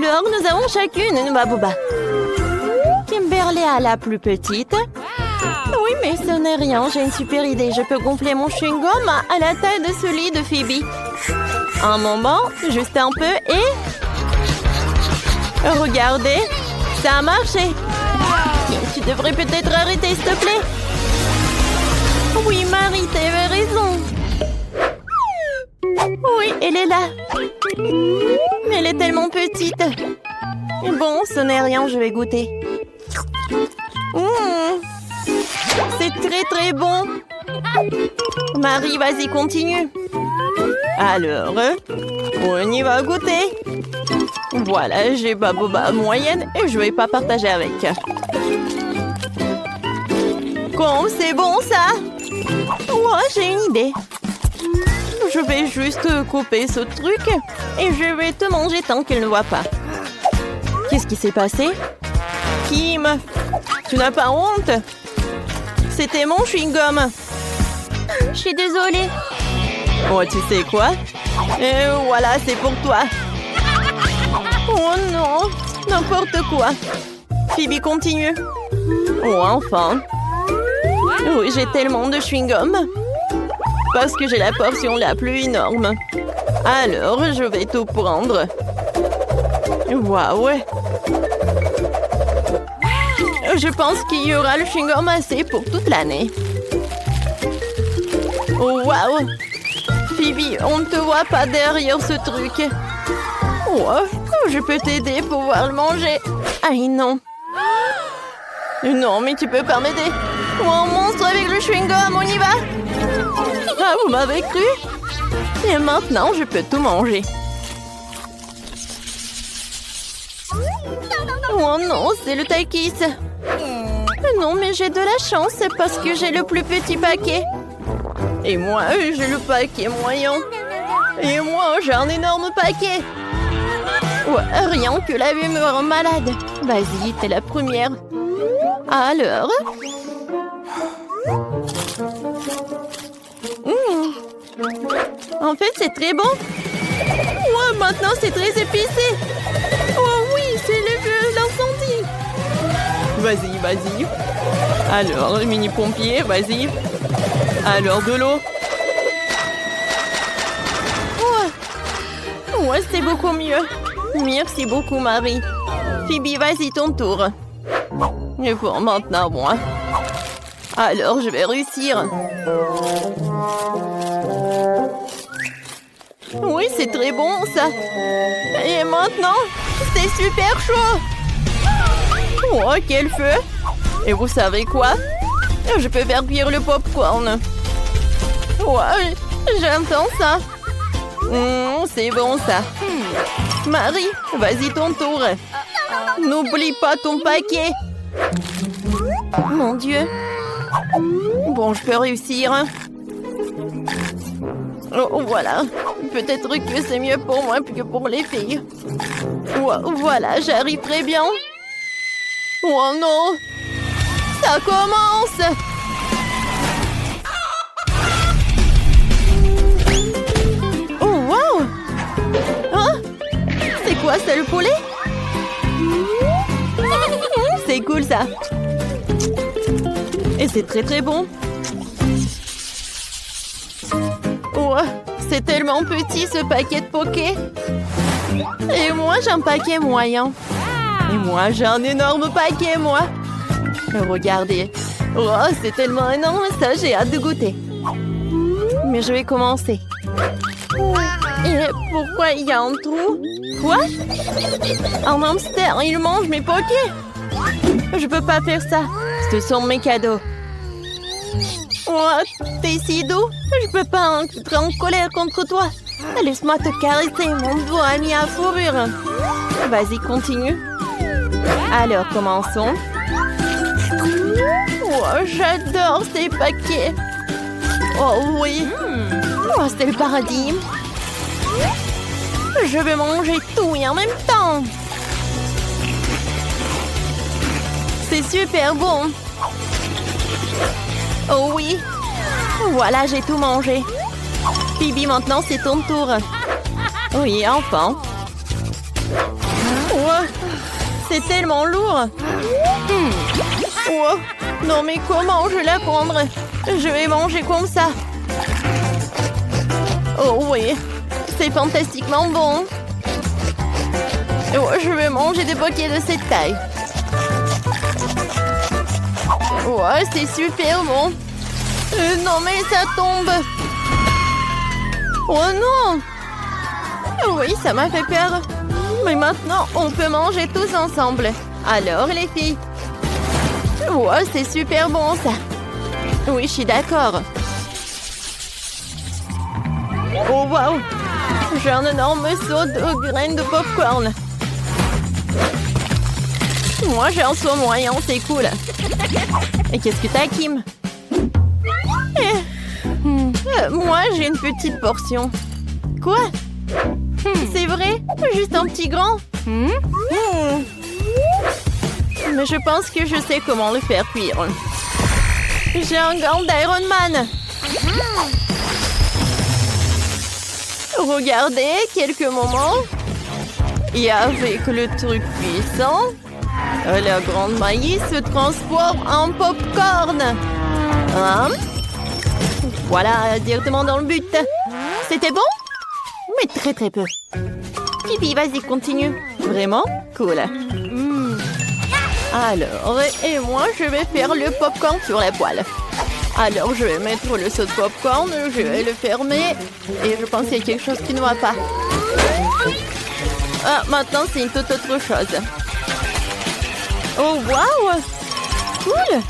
Alors, nous avons chacune une Babouba. Kimberly a la plus petite. Oui, mais ce n'est rien. J'ai une super idée. Je peux gonfler mon chewing-gum à la taille de celui de Phoebe. Un moment, juste un peu et... Regardez, ça a marché. Tu devrais peut-être arrêter, s'il te plaît. Oui, Marie, t'avais raison. Oui, elle est là. Mais elle est tellement petite. Bon, ce n'est rien, je vais goûter. C'est très très bon. Marie, vas-y, continue. Alors, on y va goûter. Voilà, j'ai Babouba moyenne et je vais pas partager avec. Comme c'est bon ça. Moi, j'ai une idée. Je vais juste couper ce truc et je vais te manger tant qu'elle ne voit pas. Qu'est-ce qui s'est passé? Kim, tu n'as pas honte? C'était mon chewing-gum. Je suis désolée. Oh, tu sais quoi? Et voilà, c'est pour toi. Oh non, n'importe quoi. Phoebe, continue. Oh, enfin. Oui, j'ai tellement de chewing-gum. Parce que j'ai la portion la plus énorme. Alors, je vais tout prendre. Waouh! Je pense qu'il y aura le chewing-gum assez pour toute l'année. Oh, waouh! Phoebe, on ne te voit pas derrière ce truc. Oh, je peux t'aider pour pouvoir le manger. Aïe, non. Non, mais tu peux pas m'aider. Oh, un monstre avec le chewing-gum, on y va? Ah, vous m'avez cru? Et maintenant, je peux tout manger. Oh non, c'est le Takis. Non, mais j'ai de la chance parce que j'ai le plus petit paquet. Et moi, j'ai le paquet moyen. Et moi, j'ai un énorme paquet. Ouais, rien que la vue me rend malade. Vas-y, t'es la première. Alors? En fait, c'est très bon. Ouais, maintenant, c'est très épicé. Oh oui, c'est l'incendie. Vas-y, vas-y. Alors, le mini-pompier, vas-y. Alors, de l'eau. Ouais, c'est beaucoup mieux. Merci beaucoup, Marie. Phoebe, vas-y, ton tour. Et pour maintenant, moi. Alors, je vais réussir. Oui, c'est très bon, ça. Et maintenant, c'est super chaud. Oh, quel feu. Et vous savez quoi? Je peux faire cuire le popcorn. Ouais, j'entends ça. C'est bon, ça. Marie, vas-y, ton tour. N'oublie pas ton paquet. Mon Dieu. Bon, je peux réussir. Oh, voilà. Peut-être que c'est mieux pour moi que pour les filles. Voilà, j'arrive très bien. Oh non! Ça commence! Oh, wow! Hein? C'est quoi, c'est le poulet? C'est cool, ça. Et c'est très très bon. Oh, c'est tellement petit ce paquet de poké. Et moi, j'ai un paquet moyen. Et moi, j'ai un énorme paquet, moi. Regardez. Oh, c'est tellement énorme, ça, j'ai hâte de goûter. Mais je vais commencer. Et pourquoi il y a un trou? Quoi? Un hamster, il mange mes pokés. Je peux pas faire ça. Ce sont mes cadeaux. Oh, t'es si doux. Je peux pas être en colère contre toi. Laisse-moi te caresser, mon doigt ami à fourrure. Vas-y, continue. Alors, commençons. Oh, j'adore ces paquets. Oh oui. Oh, c'est le paradis. Je vais manger tout et en même temps. C'est super bon. Oh oui. Voilà, j'ai tout mangé. Phoebe, maintenant c'est ton tour. Oui, enfin. C'est tellement lourd. Wow. Non, mais comment je la prendrai? Je vais manger comme ça. Oh oui, c'est fantastiquement bon. Oh, je vais manger des paquets de cette taille. Oh, c'est super bon. Non, mais ça tombe. Oh non! Oui, ça m'a fait peur. Mais maintenant, on peut manger tous ensemble. Alors, les filles? Oh, c'est super bon, ça. Oui, je suis d'accord. Oh, wow! J'ai un énorme seau de graines de popcorn. Moi, j'ai un seau moyen, c'est cool. Et qu'est-ce que t'as, Kim? Moi, j'ai une petite portion. Quoi? C'est vrai? Juste un petit grand? Mais je pense que je sais comment le faire cuire. J'ai un gant d'Iron Man. Regardez, quelques moments. Et avec le truc puissant, la grande maïs se transforme en popcorn. Hein? Voilà, directement dans le but. C'était bon? Mais très très peu. Pipi, vas-y, continue. Vraiment? Cool. Alors, et moi, je vais faire le popcorn sur la poêle. Alors, je vais mettre le seau de popcorn, je vais le fermer. Et je pense qu'il y a quelque chose qui ne va pas. Ah, maintenant, c'est une toute autre chose. Oh, waouh! Cool!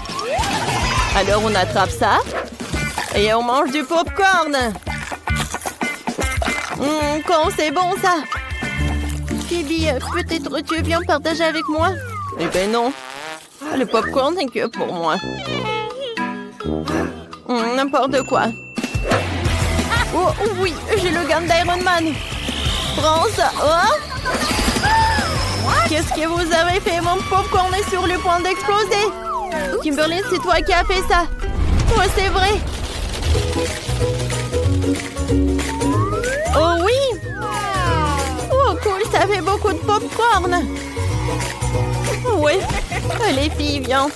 Alors, on attrape ça. Et on mange du popcorn. Quand c'est bon, ça. Phoebe, peut-être tu viens partager avec moi? Eh ben non. Le popcorn n'est que pour moi. N'importe quoi. Oh oui, j'ai le gant d'Iron Man. Prends ça. Oh. Qu'est-ce que vous avez fait? Mon popcorn est sur le point d'exploser. Kimberly, c'est toi qui as fait ça. Oh, c'est vrai. Oh oui. Oh cool, ça fait beaucoup de popcorn. Oui, les filles, viens.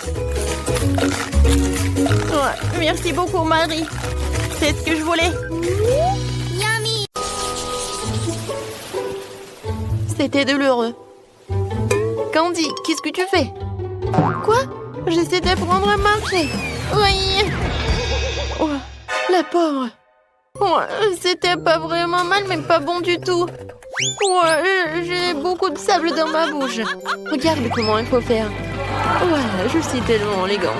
Ouais, merci beaucoup, Marie. C'est ce que je voulais. Yummy. C'était douloureux. Candy, qu'est-ce que tu fais? Quoi? J'essaie d'apprendre à marcher. Oui. Oh, la pauvre. Ouais, c'était pas vraiment mal, mais pas bon du tout. Ouais, j'ai beaucoup de sable dans ma bouche. Regarde comment il faut faire. Voilà, je suis tellement élégante.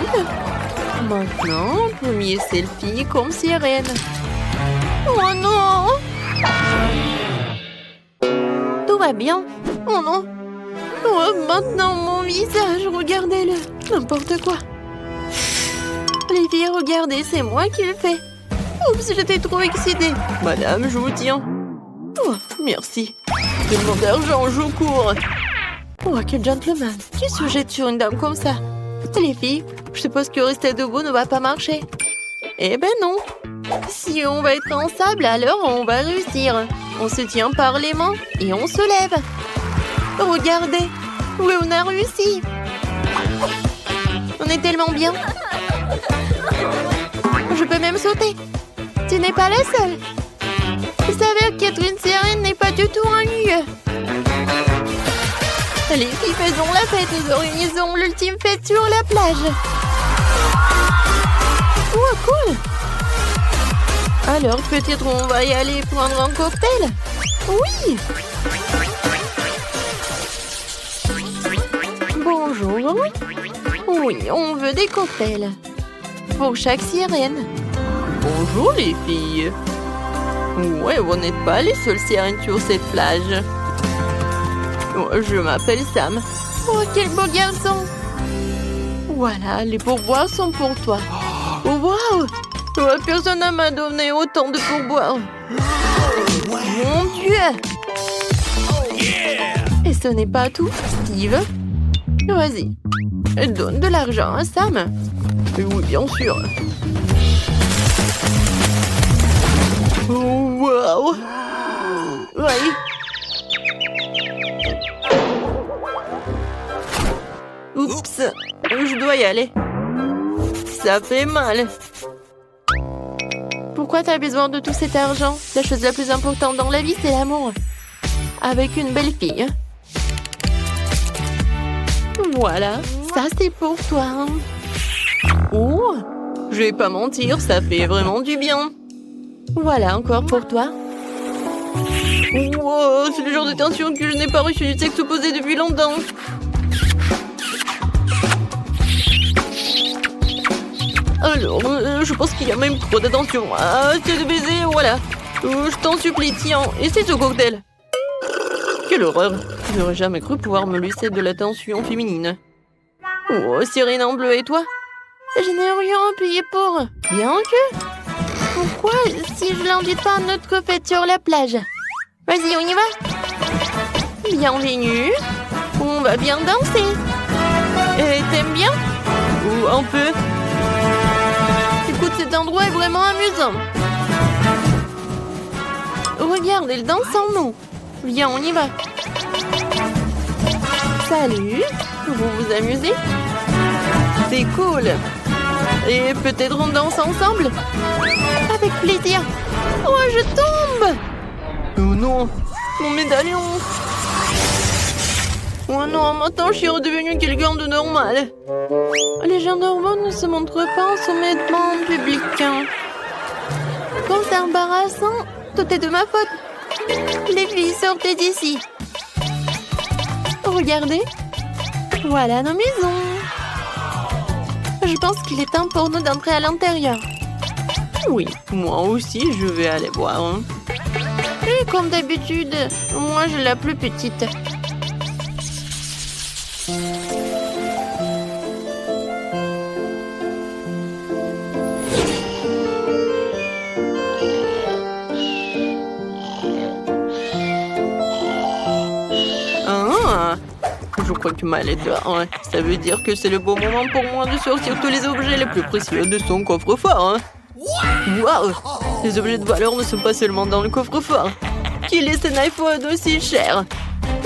Maintenant, premier selfie comme sirène. Oh non! Tout va bien. Oh non! Oh, maintenant mon visage, regardez-le. N'importe quoi. Les filles, regardez, c'est moi qui le fais. Oups, j'étais trop excitée. Madame, je vous tiens. Oh, merci. Tellement d'argent, je cours. Oh, quel gentleman. Qui se jette sur une dame comme ça? Les filles, je suppose que rester debout ne va pas marcher. Eh ben non. Si on va être en sable, alors on va réussir. On se tient par les mains et on se lève. Regardez. Oui, on a réussi. On est tellement bien. Je peux même sauter. Tu n'es pas la seule. Il s'avère qu'être une sirène n'est pas du tout un lieu. Les filles, faisons la fête. Nous organisons l'ultime fête sur la plage. Oh, cool. Alors, peut-être on va y aller prendre un cocktail? Oui. Bonjour. Oui, on veut des cocktails. Pour chaque sirène. Bonjour les filles. Ouais, vous n'êtes pas les seules sirènes sur cette plage. Je m'appelle Sam. Oh, quel beau garçon. Voilà, les pourboires sont pour toi. Oh, wow. Personne ne m'a donné autant de pourboires. Mon Dieu. Et ce n'est pas tout, Steve. Vas-y, donne de l'argent à Sam. Oui, bien sûr. Oh, wow. Oui. Oups, je dois y aller. Ça fait mal. Pourquoi t'as besoin de tout cet argent? La chose la plus importante dans la vie, c'est l'amour. Avec une belle fille. Voilà, ça c'est pour toi. Oh, je vais pas mentir, ça fait vraiment du bien. Voilà, encore pour toi. Wow, c'est le genre de tension que je n'ai pas reçu du sexe opposé depuis longtemps. Alors, je pense qu'il y a même trop d'attention. Ah, c'est de baiser, voilà. Je t'en supplie, tiens, essaie ce cocktail. Quelle horreur. Je n'aurais jamais cru pouvoir me laisser de l'attention féminine. Oh, sirène en bleu, et toi? Je n'ai rien payé pour. Bien que... Pourquoi si je l'invite pas à notre fête sur la plage? Vas-y, on y va. Bienvenue. On va bien danser. Et t'aimes bien? Ou un peu. Écoute, cet endroit est vraiment amusant. Regarde, elle danse en nous. Viens, on y va. Salut. Vous vous amusez? C'est cool. Et peut-être on danse ensemble? Avec plaisir. Oh, je tombe. Oh non, mon médaillon. Oh non, maintenant je suis redevenue quelqu'un de normal. Les gens normaux ne se montrent pas en soumettement en public. Quand c'est embarrassant, tout est de ma faute. Les filles, sortez d'ici. Regardez. Voilà nos maisons. Je pense qu'il est temps pour nous d'entrer à l'intérieur. Oui, moi aussi, je vais aller voir. Et comme d'habitude, moi, j'ai la plus petite. Ah, je crois que Mal est dehors. Ça veut dire que c'est le bon moment pour moi de sortir tous les objets les plus précieux de son coffre-fort. Waouh! Les objets de valeur ne sont pas seulement dans le coffre-fort. Qui laisse un iPhone aussi cher?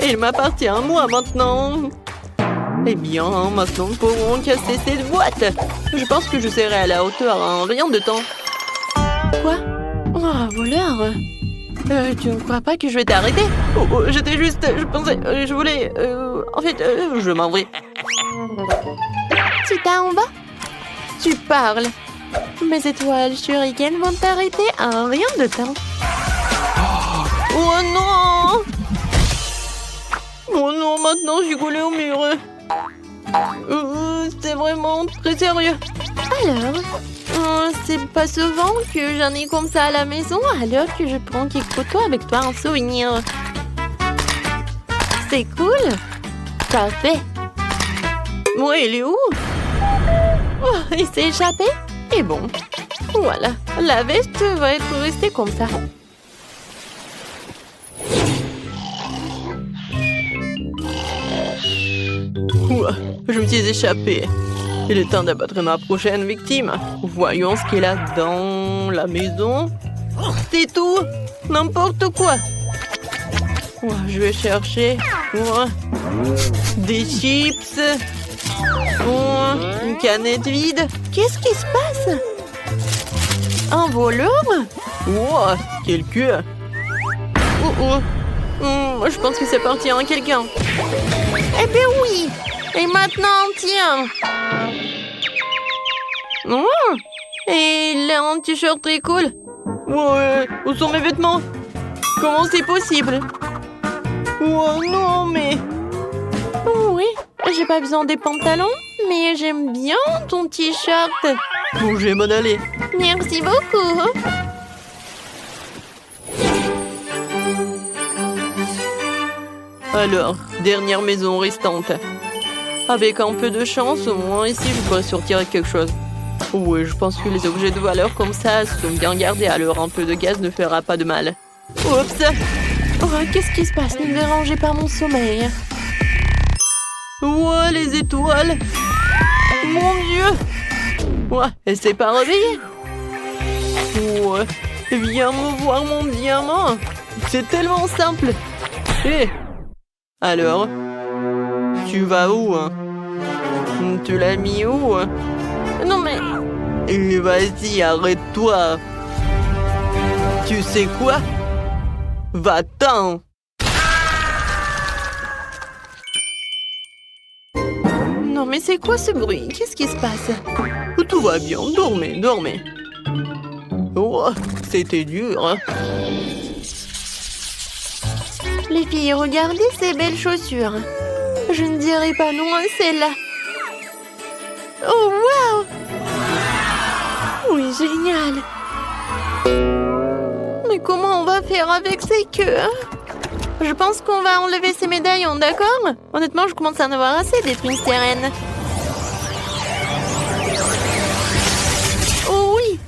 Il m'appartient à moi maintenant. Eh bien, maintenant nous pourrons casser cette boîte. Je pense que je serai à la hauteur en rien de temps. Quoi? Oh, voleur! Tu ne crois pas que je vais t'arrêter? Oh, j'étais juste... Je pensais... je voulais... en fait, je m'en vais. Tu t'en vas? Tu parles. Mes étoiles shuriken vont t'arrêter en rien de temps. Oh non! Oh non, maintenant je suis collée au mur. C'est vraiment très sérieux. Alors, c'est pas souvent que j'en ai comme ça à la maison, alors que je prends quelques photos avec toi en souvenir. C'est cool. Parfait. Moi, il est où? Oh, il s'est échappé? Et bon, voilà, la veste va être restée comme ça. Ouah, je me suis échappée. Il est temps d'abattre ma prochaine victime. Voyons ce qu'il a dans la maison. C'est tout, n'importe quoi. Ouah, je vais chercher des chips. Une canette vide. Qu'est-ce qui se passe? Un voleur? Wow, quel queue. Je pense que c'est parti à quelqu'un. Eh bien oui. Et maintenant, tiens. Et il a un t-shirt très cool. Ouais, où sont mes vêtements? Comment c'est possible? Oh non, mais... Oui, j'ai pas besoin des pantalons, mais j'aime bien ton t-shirt. Bon, je vais m'en aller. Merci beaucoup. Alors, dernière maison restante. Avec un peu de chance, au moins ici, je pourrais sortir avec quelque chose. Oui, je pense que les objets de valeur comme ça sont bien gardés, alors un peu de gaz ne fera pas de mal. Oups! Oh, qu'est-ce qui se passe? Ne me dérangez pas mon sommeil. Ouais, les étoiles! Mon Dieu! Ouais, elle s'est pas réveillée. Ouais, viens me voir mon diamant. C'est tellement simple. Hé! Alors? Tu vas où, hein? Tu l'as mis où? Non mais... Vas-y, arrête-toi. Tu sais quoi? Va-t'en. Non mais c'est quoi ce bruit? Qu'est-ce qui se passe? Tout va bien, dormez, dormez. Oh, c'était dur. Les filles, regardez ces belles chaussures. Je ne dirais pas non à celle-là. Oh, waouh! Oui, génial. Mais comment on va faire avec ces queues? Je pense qu'on va enlever ces médaillons, d'accord? Honnêtement, je commence à en avoir assez d'être une sirène. Oh oui!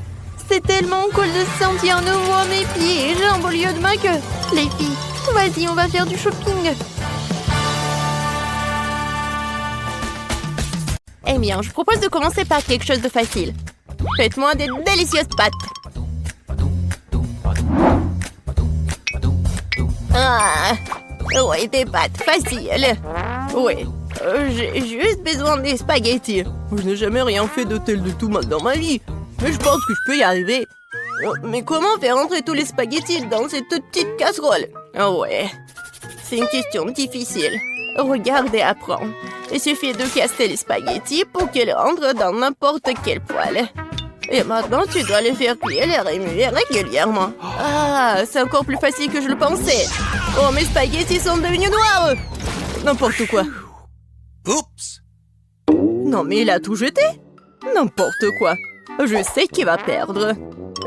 C'est tellement cool de se sentir nouveau à mes pieds et jambes au lieu de ma queue. Les filles, vas-y, on va faire du shopping. Eh bien, je propose de commencer par quelque chose de facile. Faites-moi des délicieuses pâtes. Ah, ouais, des pâtes faciles. Ouais, j'ai juste besoin des spaghettis. Je n'ai jamais rien fait de tel de tout mal dans ma vie. Mais je pense que je peux y arriver. Mais comment faire entrer tous les spaghettis dans cette petite casserole? Oh ouais, c'est une question difficile. Regarde et apprends. Il suffit de casser les spaghettis pour qu'ils rentrent dans n'importe quel poêle. Et maintenant, tu dois les faire cuire et les remuer régulièrement. Ah, c'est encore plus facile que je le pensais. Oh, mes spaghettis sont devenus noirs. N'importe quoi. Oups! Non, mais il a tout jeté. N'importe quoi. Je sais qui va perdre.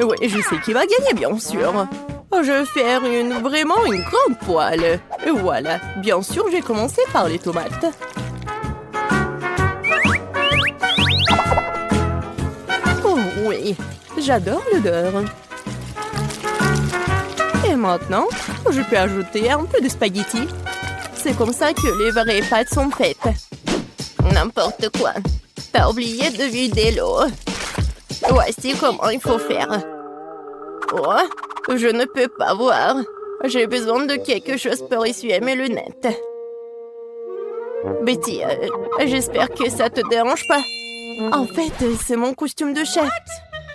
Oui, je sais qui va gagner, bien sûr. Je vais faire vraiment une grande poêle. Et voilà. Bien sûr, j'ai commencé par les tomates. Oh oui, j'adore l'odeur. Et maintenant, je peux ajouter un peu de spaghettis. C'est comme ça que les vraies pâtes sont faites. N'importe quoi. T'as oublié de vider l'eau. Voici comment il faut faire. Oh, je ne peux pas voir. J'ai besoin de quelque chose pour essuyer mes lunettes. Betty, j'espère que ça te dérange pas. En fait, c'est mon costume de chef.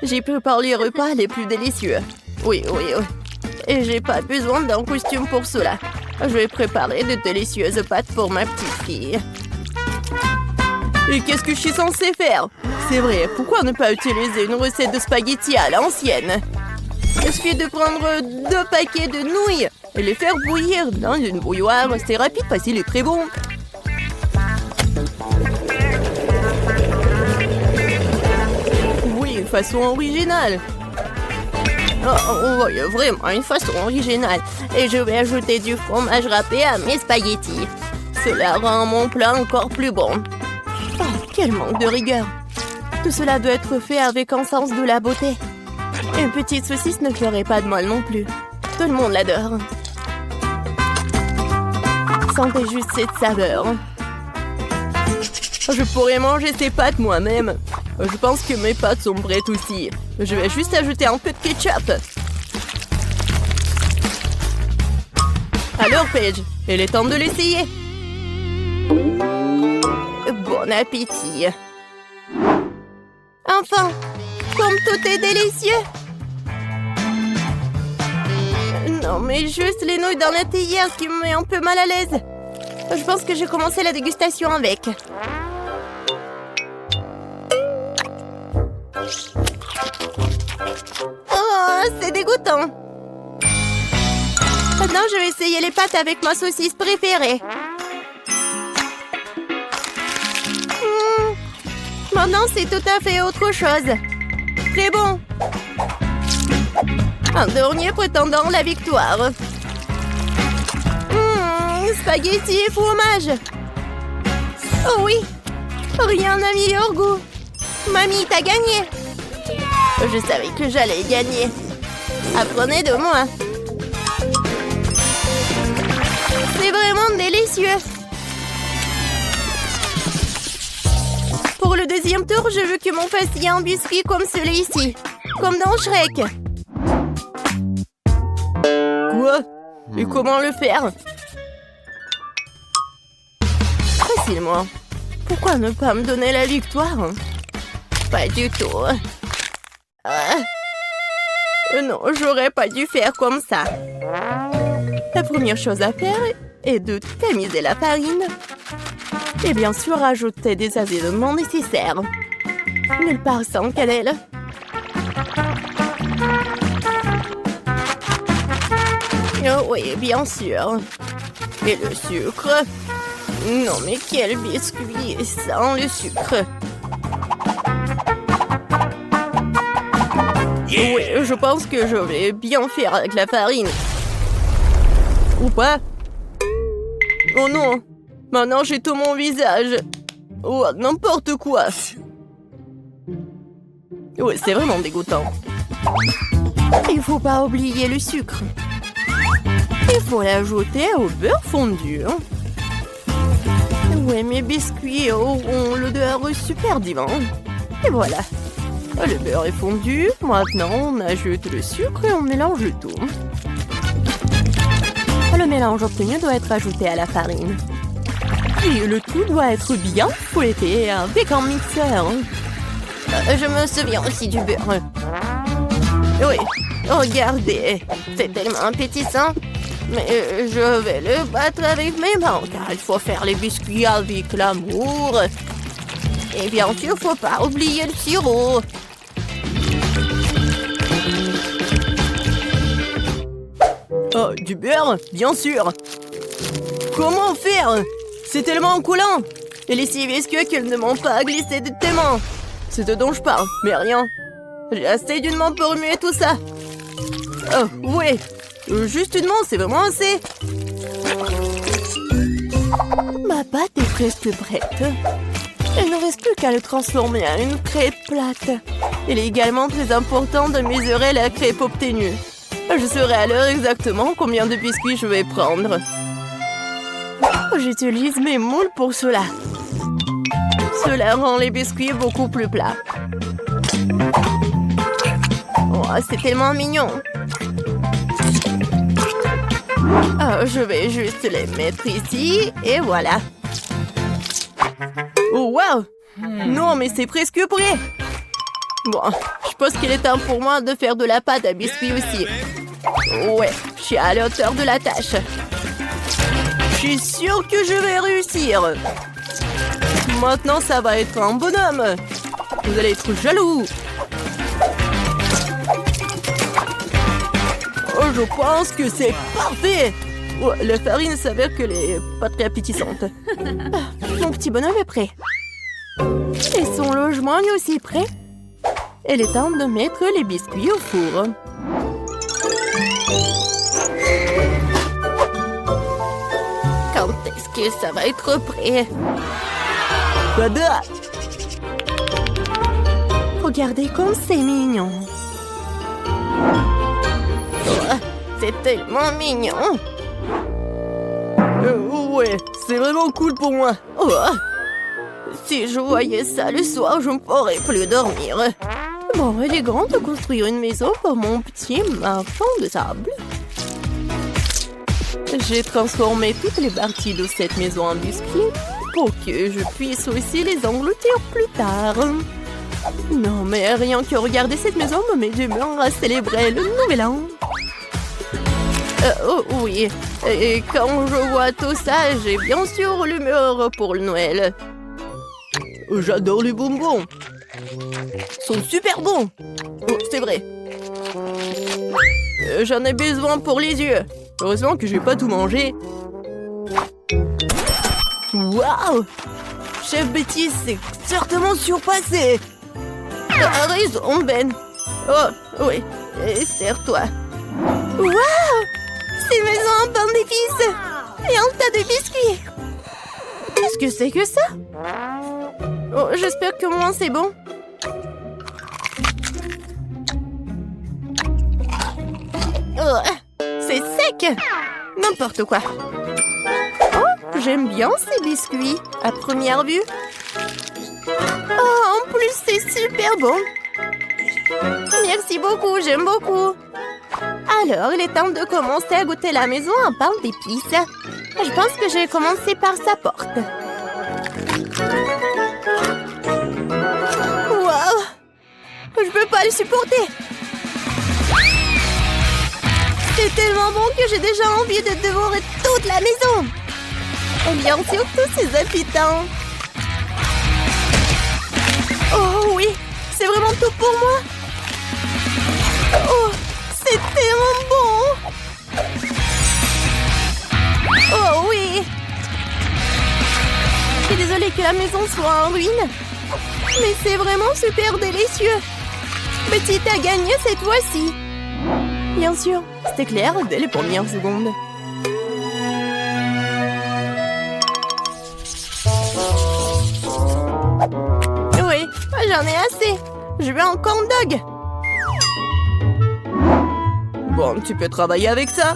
J'ai préparé les repas les plus délicieux. Oui. Et j'ai pas besoin d'un costume pour cela. Je vais préparer de délicieuses pâtes pour ma petite fille. Et qu'est-ce que je suis censée faire? C'est vrai, pourquoi ne pas utiliser une recette de spaghettis à l'ancienne? Il suffit de prendre 2 paquets de nouilles et les faire bouillir dans une bouilloire. C'est rapide, facile et très bon. Oui, une façon originale. Oh, vraiment une façon originale. Et je vais ajouter du fromage râpé à mes spaghettis. Cela rend mon plat encore plus bon. Oh, quel manque de rigueur. Tout cela doit être fait avec un sens de la beauté. Une petite saucisse ne ferait pas de mal non plus. Tout le monde l'adore. Sentez juste cette saveur. Je pourrais manger ces pâtes moi-même. Je pense que mes pâtes sont prêtes aussi. Je vais juste ajouter un peu de ketchup. Alors, Paige, il est temps de l'essayer. Bon appétit. Enfin, comme tout est délicieux. Non, mais juste les nouilles dans la théière qui me met un peu mal à l'aise. Je pense que j'ai commencé la dégustation avec. Oh, c'est dégoûtant. Maintenant, je vais essayer les pâtes avec ma saucisse préférée. Maintenant, c'est tout à fait autre chose. Très bon. Un dernier prétendant la victoire. Spaghetti et fromage. Oh oui, rien n'a meilleur goût. Mamie, t'as gagné. Je savais que j'allais gagner. Apprenez de moi. C'est vraiment délicieux. Pour le deuxième tour, je veux que mon fasse un biscuit comme celui-ci. Comme dans Shrek. Quoi? Et comment le faire? Facilement. Pourquoi ne pas me donner la victoire? Pas du tout. Non, j'aurais pas dû faire comme ça. La première chose à faire est de tamiser la farine. Et bien sûr, ajouter des assaisonnements nécessaires. Nulle part sans cannelle. Oh oui, bien sûr. Et le sucre. Non, mais quel biscuit sans le sucre. Yeah. Oui, je pense que je vais bien faire avec la farine. Ou pas? Oh non! Maintenant, j'ai tout mon visage. Oh, n'importe quoi. Oui, c'est vraiment dégoûtant. Il faut pas oublier le sucre. Il faut l'ajouter au beurre fondu. Oui, mes biscuits auront l'odeur super divin. Et voilà. Le beurre est fondu. Maintenant, on ajoute le sucre et on mélange le tout. Le mélange obtenu doit être ajouté à la farine. Et le tout doit être bien fouetté avec un mixeur. Je me souviens aussi du beurre. Oui, regardez. C'est tellement appétissant. Mais je vais le battre avec mes mains, car il faut faire les biscuits avec l'amour. Et bien sûr, faut pas oublier le sirop. Oh, du beurre, bien sûr. Comment faire? C'est tellement coulant. Et les 6 biscuits qu'ils ne m'ont pas glissé de tes mains. C'est de dont je parle, mais rien. J'ai assez d'une main pour remuer tout ça. Oh, ouais. Juste une main, c'est vraiment assez. Ma pâte est presque prête. Il ne reste plus qu'à le transformer en une crêpe plate. Il est également très important de mesurer la crêpe obtenue. Je saurai à l'heure exactement combien de biscuits je vais prendre. J'utilise mes moules pour cela. Cela rend les biscuits beaucoup plus plats. Oh, c'est tellement mignon. Oh, je vais juste les mettre ici et voilà. Oh, wow! Non, mais c'est presque prêt. Bon, je pense qu'il est temps pour moi de faire de la pâte à biscuits aussi. Ouais, je suis à la hauteur de la tâche. Je suis sûre que je vais réussir. Maintenant, ça va être un bonhomme. Vous allez être jaloux. Oh, je pense que c'est parfait. Oh, la farine s'avère qu'elle est pas très appétissante. Mon petit bonhomme est prêt. Et son logement est aussi prêt. Il est temps de mettre les biscuits au four. Quand est-ce que ça va être prêt? Tada! Regardez comme c'est mignon. Oh, c'est tellement mignon. Ouais, c'est vraiment cool pour moi. Oh, si je voyais ça le soir, je ne pourrais plus dormir. Bon, il est grand de construire une maison pour mon petit marchand de sable. J'ai transformé toutes les parties de cette maison en biscuits pour que je puisse aussi les engloutir plus tard. Non, mais rien que regarder cette maison me met d'humeur à célébrer le nouvel an. Oh oui, et quand je vois tout ça, j'ai bien sûr l'humeur pour le Noël. J'adore les bonbons. Ils sont super bons. Oh, c'est vrai. J'en ai besoin pour les yeux. Heureusement que je vais pas tout manger. Waouh! Chef Betty s'est certainement surpassé. T'as raison, Ben. Oh, oui. Serre-toi. Waouh! C'est une maison en pain d'épices. Et un tas de biscuits. Qu'est-ce que c'est que ça? Oh, j'espère que moi c'est bon. Oh, c'est sec. N'importe quoi. Oh, j'aime bien ces biscuits, à première vue. Oh, en plus, c'est super bon. Merci beaucoup, j'aime beaucoup. Alors, il est temps de commencer à goûter la maison en pain d'épices. Je pense que je vais commencer par sa porte. Je peux pas le supporter. C'est tellement bon que j'ai déjà envie de dévorer toute la maison. Et bien sûr, tous ces habitants. Oh oui, c'est vraiment tout pour moi. Oh, c'est tellement bon. Oh oui. Je suis désolée que la maison soit en ruine. Mais c'est vraiment super délicieux. Petite a gagné cette fois-ci. Bien sûr, c'était clair dès les premières secondes. Oui, j'en ai assez. Je veux un corn dog. Bon, tu peux travailler avec ça.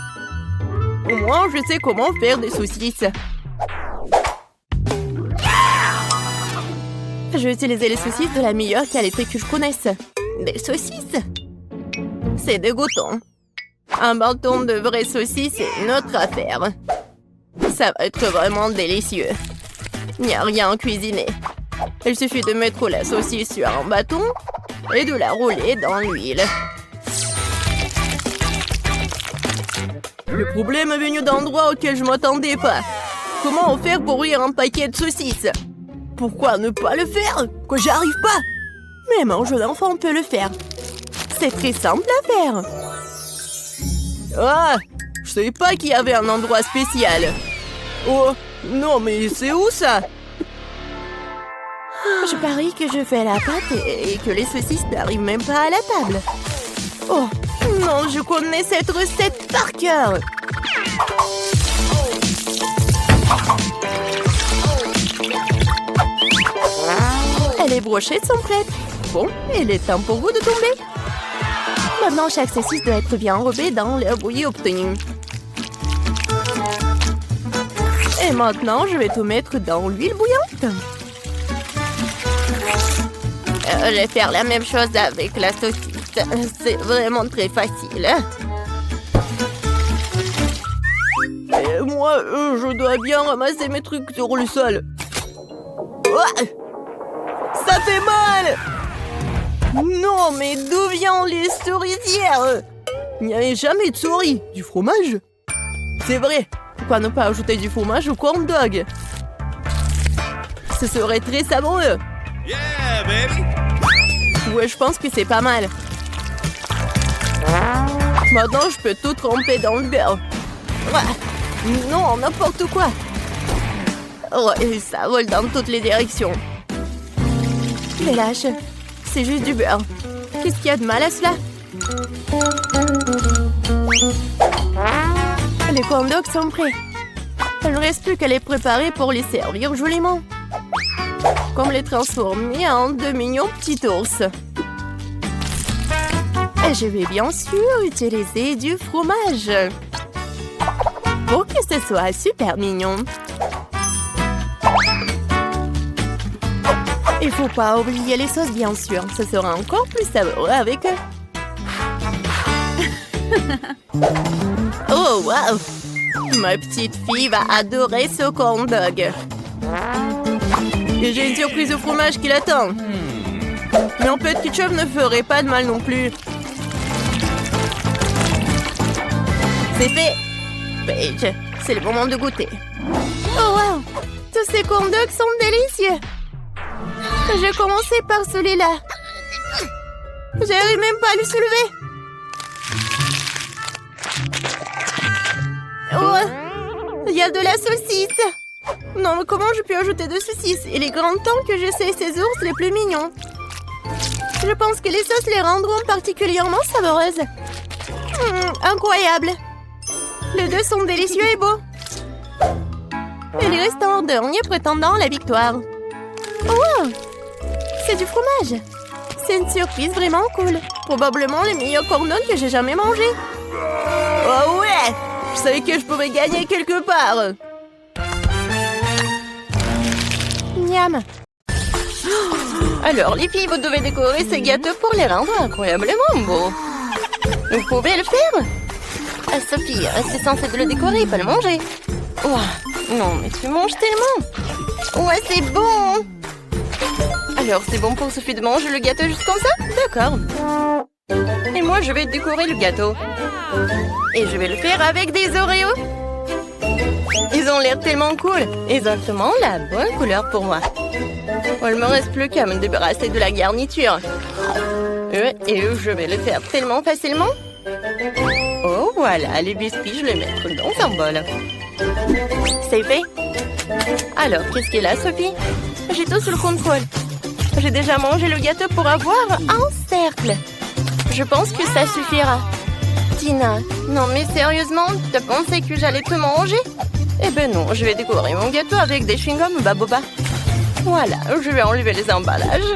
Au moins, je sais comment faire des saucisses. Je vais utiliser les saucisses de la meilleure qualité que je connaisse. Des saucisses? C'est dégoûtant. Un bâton de vraies saucisses, c'est une autre affaire. Ça va être vraiment délicieux. Il n'y a rien à cuisiner. Il suffit de mettre la saucisse sur un bâton et de la rouler dans l'huile. Le problème est venu d'endroits auxquels je m'attendais pas. Comment faire pour ouvrir un paquet de saucisses? Pourquoi ne pas le faire quand j'y arrive pas? Même un jeune enfant peut le faire. C'est très simple à faire. Ah, je savais pas qu'il y avait un endroit spécial. Oh, non mais c'est où ça? Je parie que je fais la pâte et que les saucisses n'arrivent même pas à la table. Oh, non, je connais cette recette par cœur. Les brochettes sont prêtes. Bon, il est temps pour vous de tomber. Maintenant, chaque saucisse doit être bien enrobée dans le bouillie obtenu. Et maintenant, je vais tout mettre dans l'huile bouillante. Je vais faire la même chose avec la saucisse. C'est vraiment très facile. Et moi, je dois bien ramasser mes trucs sur le sol. Oh, ça fait mal! Non, mais d'où viennent les souricières? Il n'y avait jamais de souris. Du fromage? C'est vrai. Pourquoi ne pas ajouter du fromage au corn dog? Ce serait très savoureux. Yeah, baby! Ouais, je pense que c'est pas mal. Maintenant, je peux tout tremper dans le beurre. Non, n'importe quoi. Oh, et ça vole dans toutes les directions. Mais lâche, c'est juste du beurre. Qu'est-ce qu'il y a de mal à cela? Les corn dogs sont prêts. Il ne reste plus qu'à les préparer pour les servir joliment. Comme les transformer en de mignons petits ours. Et je vais bien sûr utiliser du fromage. Pour que ce soit super mignon. Il faut pas oublier les sauces, bien sûr. Ce sera encore plus savoureux avec eux. Oh, wow! Ma petite fille va adorer ce corn dog. Et j'ai une surprise au fromage qui l'attend. Mais un peu de ketchup ne ferait pas de mal non plus. C'est fait! Paige, c'est le moment de goûter. Oh, wow! Tous ces corn dogs sont délicieux! Je vais commencer par celui-là. J'arrive même pas à le soulever. Oh, il y a de la saucisse. Non, mais comment je peux ajouter de saucisses? Il est grand temps que j'essaie ces ours les plus mignons. Je pense que les sauces les rendront particulièrement savoureuses. Incroyable. Les deux sont délicieux et beaux. Il reste un dernier prétendant à la victoire. Oh! C'est du fromage. C'est une surprise vraiment cool. Probablement le meilleur corn dog que j'ai jamais mangé. Oh ouais! Je savais que je pouvais gagner quelque part. Miam. Alors, les filles, vous devez décorer ces gâteaux pour les rendre incroyablement beaux. Vous pouvez le faire? Sophie, c'est censé de le décorer, pas le manger. Oh, non, mais tu manges tellement. Ouais, c'est bon. Alors, c'est bon pour Sophie de manger le gâteau juste comme ça? D'accord. Et moi, je vais décorer le gâteau. Et je vais le faire avec des Oreos. Ils ont l'air tellement cool. Exactement la bonne couleur pour moi. Il ne me reste plus qu'à me débarrasser de la garniture. Et je vais le faire tellement facilement. Oh, voilà, les biscuits, je les mettre dans un bol. C'est fait. Alors, qu'est-ce qu'il y a, Sophie? J'ai tout sous le contrôle. J'ai déjà mangé le gâteau pour avoir un cercle. Je pense que ça suffira. Tina, non mais sérieusement, t'as pensé que j'allais te manger? Eh ben non, je vais décorer mon gâteau avec des chewing-gums Baboba. Voilà, je vais enlever les emballages.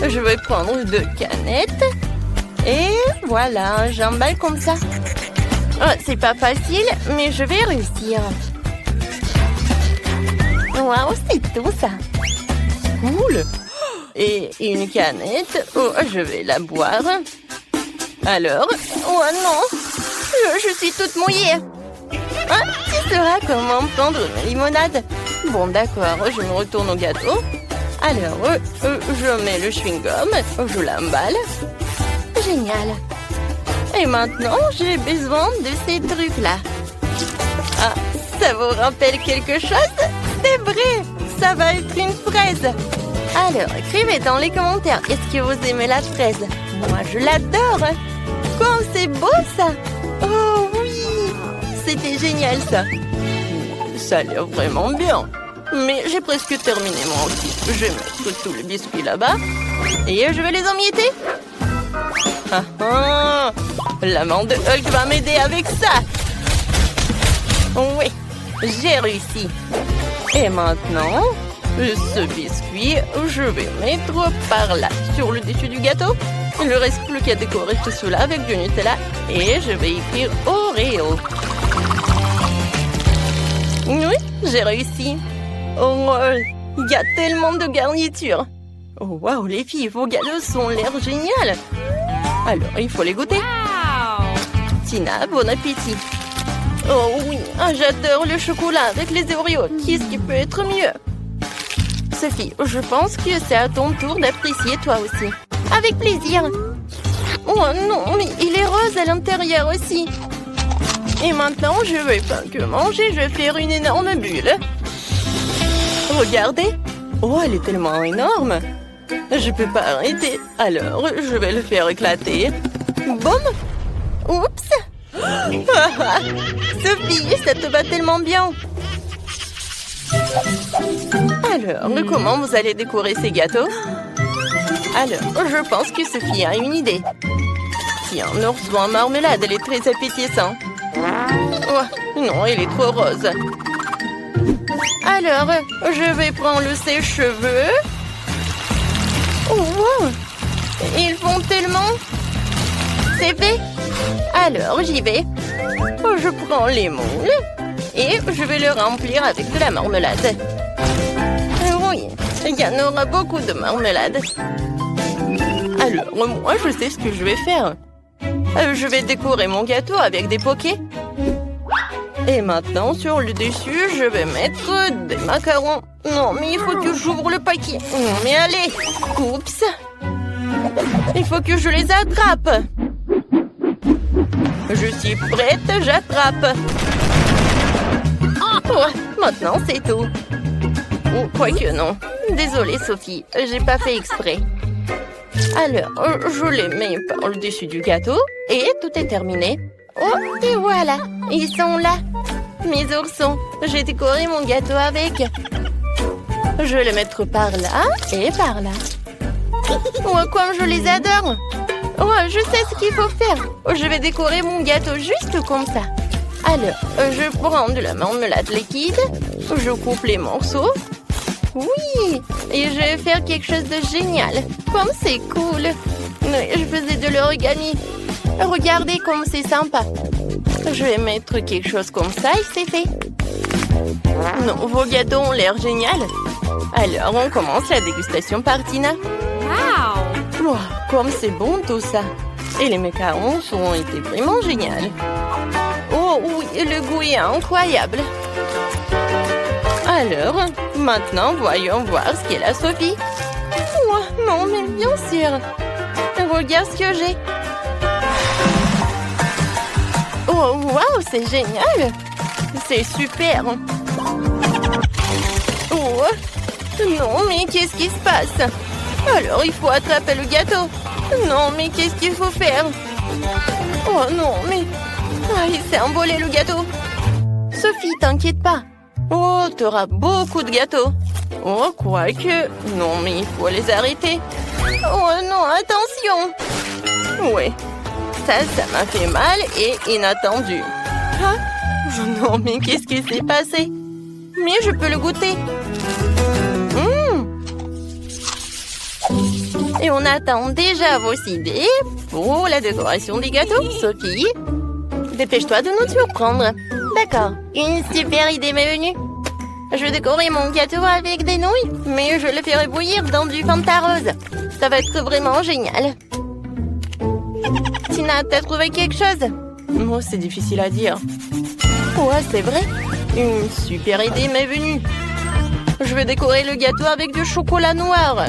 Je vais prendre 2 canettes. Et voilà, j'emballe comme ça. Oh, c'est pas facile, mais je vais réussir. Waouh, c'est tout ça. Cool. Et une canette. Oh, je vais la boire. Alors, oh non, je suis toute mouillée. Ah, tu sauras comment prendre une limonade. Bon, d'accord, je me retourne au gâteau. Alors, je mets le chewing-gum, je l'emballe. Génial. Et maintenant, j'ai besoin de ces trucs-là. Ah, ça vous rappelle quelque chose? C'est vrai, ça va être une fraise. Alors, écrivez dans les commentaires, est-ce que vous aimez la fraise? Moi, je l'adore. Comme c'est beau, ça. Oh oui, c'était génial, ça. Ça a l'air vraiment bien. Mais j'ai presque terminé, moi aussi. Je vais mettre tous les biscuits là-bas. Et je vais les emietter. Ah ah, la main de Hulk va m'aider avec ça. Oui, j'ai réussi. Et maintenant, ce biscuit, je vais mettre par là, sur le dessus du gâteau. Il ne reste plus qu'à décorer tout cela avec du Nutella. Et je vais écrire Oreo. Oui, j'ai réussi. Oh, il y a tellement de garnitures. Oh, waouh, les filles, vos gâteaux sont l'air génial. Alors, il faut les goûter. Wow. Tina, bon appétit. Oh oui, j'adore le chocolat avec les Oreos. Qu'est-ce qui peut être mieux? Sophie, je pense que c'est à ton tour d'apprécier toi aussi. Avec plaisir. Oh non, mais il est rose à l'intérieur aussi. Et maintenant, je vais pas que manger, je vais faire une énorme bulle. Regardez. Oh, elle est tellement énorme. Je peux pas arrêter. Alors, je vais le faire éclater. Boum. Oups. Sophie, ça te va tellement bien. Alors, comment vous allez décorer ces gâteaux? Alors, je pense que Sophie a une idée. Tiens, ourson en marmelade, elle est très appétissante. Oh, non, elle est trop rose. Alors, je vais prendre le sèche-cheveux. Oh, wow. Ils font tellement. C'est fait. Alors, j'y vais. Je prends les moules et je vais le remplir avec de la marmelade. Oui, il y en aura beaucoup de marmelade. Alors, moi, je sais ce que je vais faire. Je vais décorer mon gâteau avec des pokés. Et maintenant, sur le dessus, je vais mettre des macarons. Non, mais il faut que j'ouvre le paquet. Non, mais allez. Oups. Il faut que je les attrape. Je suis prête, j'attrape. Oh, maintenant, c'est tout. Oh, quoique non. Désolée, Sophie, j'ai pas fait exprès. Alors, je les mets par le dessus du gâteau et tout est terminé. Oh, et voilà, ils sont là. Mes oursons, j'ai décoré mon gâteau avec. Je vais les mettre par là et par là. Oh, comme je les adore. Oh, je sais ce qu'il faut faire. Je vais décorer mon gâteau juste comme ça. Alors, je prends de la marmelade liquide. Je coupe les morceaux. Oui, et je vais faire quelque chose de génial. Comme c'est cool. Je faisais de l'origami. Regardez comme c'est sympa. Je vais mettre quelque chose comme ça et c'est fait. Non, vos gâteaux ont l'air génial. Alors, on commence la dégustation par Tina. Wow! Wow, comme c'est bon tout ça. Et les macarons ont été vraiment géniaux. Oh oui, le goût est incroyable. Alors, maintenant, voyons voir ce qu'est la Sophie. Wow, Non, mais bien sûr. Regarde ce que j'ai. Oh, waouh, c'est génial. C'est super. Oh, non, mais qu'est-ce qui se passe? Alors, il faut attraper le gâteau. Non, mais qu'est-ce qu'il faut faire? Oh non, mais... Ah, il s'est envolé le gâteau. Sophie, t'inquiète pas. Oh, t'auras beaucoup de gâteaux. Oh, quoique... Non, mais il faut les arrêter. Oh non, attention. Ouais, ça m'a fait mal et inattendu. Ah, non, mais qu'est-ce qui s'est passé? Mais je peux le goûter. Et on attend déjà vos idées pour la décoration des gâteaux, Sophie. Dépêche-toi de nous surprendre. D'accord, une super idée m'est venue. Je vais décorer mon gâteau avec des nouilles, mais je le ferai bouillir dans du Fanta rose. Ça va être vraiment génial. Tina, t'as trouvé quelque chose? Oh, c'est difficile à dire. Ouais, c'est vrai. Une super idée m'est venue. Je vais décorer le gâteau avec du chocolat noir.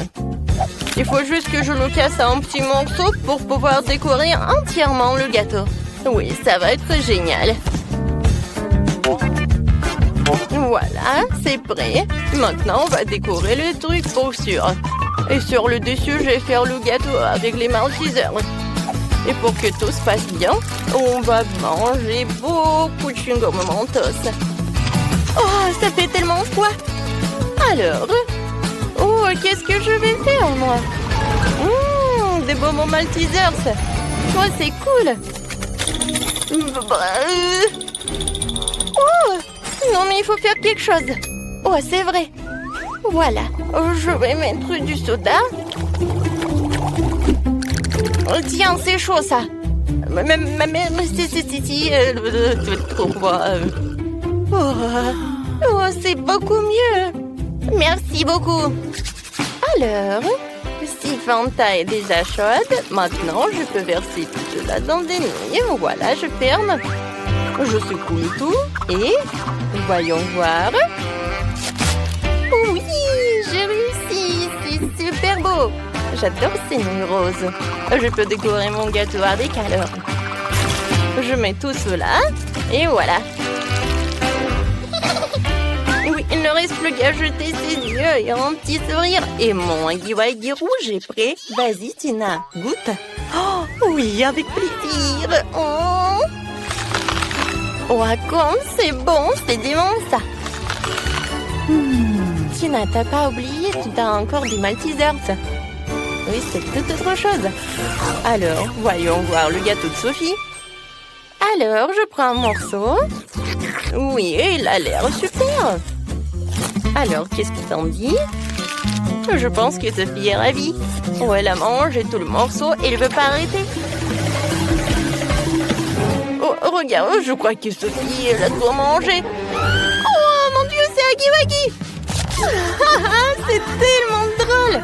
Il faut juste que je le casse en petits morceaux pour pouvoir décorer entièrement le gâteau. Oui, ça va être génial. Voilà, c'est prêt. Maintenant, on va décorer le truc pour sûr. Et sur le dessus, je vais faire le gâteau avec les Maltesers. Et pour que tout se passe bien, on va manger beaucoup de chewing-gum Mentos. Oh, ça fait tellement froid. Alors, oh, qu'est-ce que je vais faire, moi? Des bonbons Maltesers. Oh, c'est cool. Oh, non, mais il faut faire quelque chose. Oh, c'est vrai. Voilà, je vais mettre du soda. Oh, tiens, c'est chaud, ça. Mais c'est trop froid. Oh, c'est beaucoup mieux. Merci beaucoup. Alors, si Fanta est déjà chaude, maintenant je peux verser tout cela dans des nouilles. Voilà, je ferme. Je secoue le tout et voyons voir. Oui, j'ai réussi. C'est super beau. J'adore ces nouilles roses. Je peux décorer mon gâteau avec alors. Je mets tout cela et voilà. Oui, il ne reste plus qu'à jeter ses yeux et un petit sourire. Et mon Huggy rouge est prêt. Vas-y, Tina, goûte. Oh, oui, avec plaisir. Oh, comme c'est bon, c'est dément ça. Tina, t'as pas oublié, tu as encore des Maltesers. Oui, c'est toute autre chose. Alors, voyons voir le gâteau de Sophie. Alors, je prends un morceau. Oui, il a l'air super. Alors, qu'est-ce que t'en dis? Je pense que Sophie est ravie. Oh, elle a mangé tout le morceau et elle veut pas arrêter. Oh, regarde, je crois que Sophie, elle a tout mangé. Oh, mon Dieu, c'est Huggy Wuggy. C'est tellement drôle.